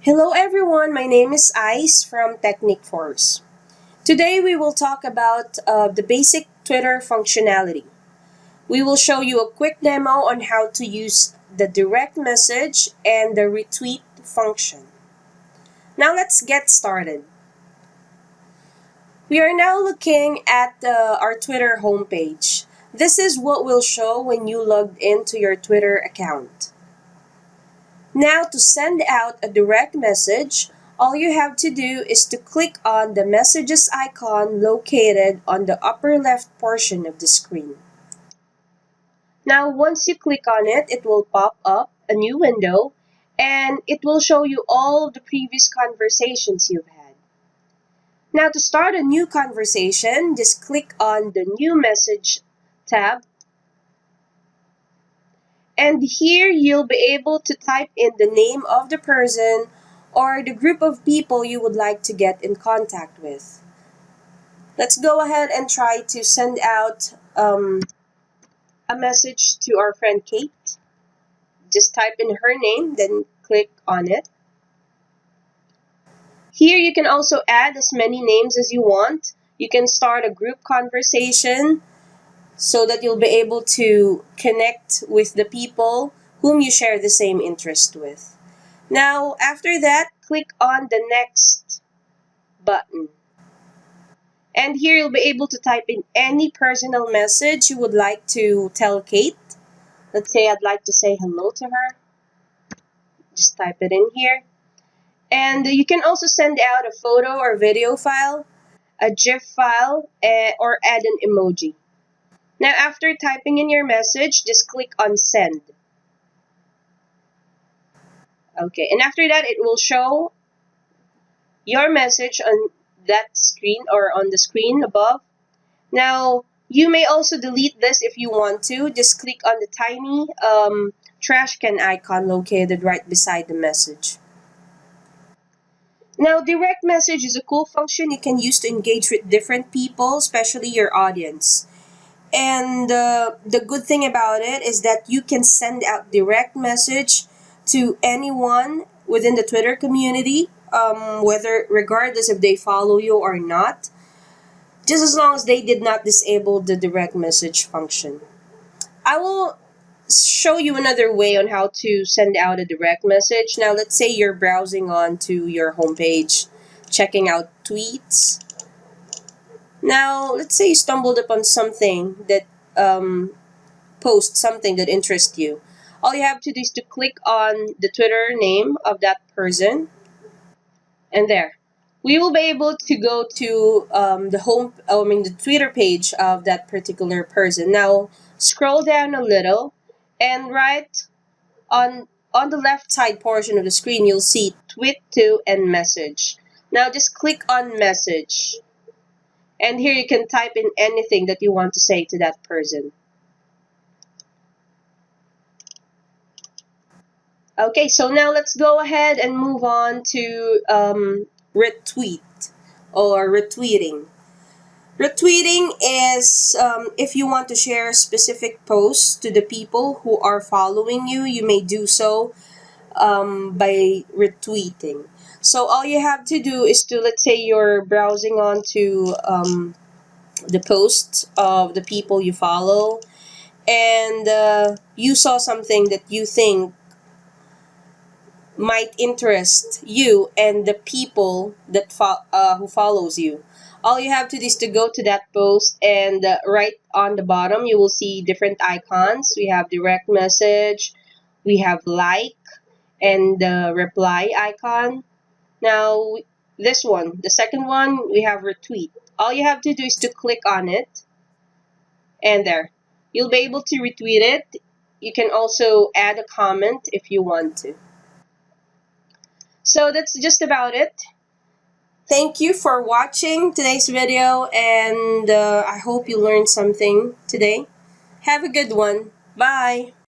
Hello everyone, my name is Ice from Technic Force. Today we will talk about the basic Twitter functionality. We will show you a quick demo on how to use the direct message and the retweet function. Now let's get started. We are now looking at our Twitter homepage. This is what will show when you logged into your Twitter account. Now to send out a direct message, all you have to do is to click on the messages icon located on the upper left portion of the screen. Now once you click on it, it will pop up a new window and it will show you all of the previous conversations you've had. Now to start a new conversation, just click on the new message tab. And here you'll be able to type in the name of the person or the group of people you would like to get in contact with. Let's go ahead and try to send out a message to our friend Kate. Just type in her name, then click on it. Here you can also add as many names as you want. You can start a group conversation so that you'll be able to connect with the people whom you share the same interest with. Now, after that, click on the next button. And here you'll be able to type in any personal message you would like to tell Kate. Let's say I'd like to say hello to her. Just type it in here. And you can also send out a photo or video file, a GIF file, or add an emoji. Now, after typing in your message, just click on send. Okay, and after that, it will show your message on that screen or on the screen above. Now, you may also delete this if you want to. Just click on the tiny trash can icon located right beside the message. Now, direct message is a cool function you can use to engage with different people, especially your audience. And the good thing about it is that you can send out direct message to anyone within the Twitter community, regardless if they follow you or not, just as long as they did not disable the direct message function. I will show you another way on how to send out a direct message. Now, let's say you're browsing on to your homepage, checking out tweets. Now, let's say you stumbled upon something that post something that interests you. All you have to do is to click on the Twitter name of that person, and there, we will be able to go to the Twitter page of that particular person. Now, scroll down a little, and right on the left side portion of the screen, you'll see tweet to and message. Now, just click on message. And here you can type in anything that you want to say to that person. Okay, so now let's go ahead and move on to retweet or retweeting. Retweeting is if you want to share specific posts to the people who are following you, you may do so by retweeting. So all you have to do is to, let's say you're browsing on to the posts of the people you follow, and you saw something that you think might interest you and the people that who follows you. All you have to do is to go to that post, and right on the bottom you will see different icons. We have direct message, we have like, and the reply icon. Now, this one, the second one, we have retweet. All you have to do is to click on it, and there, you'll be able to retweet it. You can also add a comment if you want to. So that's just about it. Thank you for watching today's video, and I hope you learned something today. Have a good one. Bye.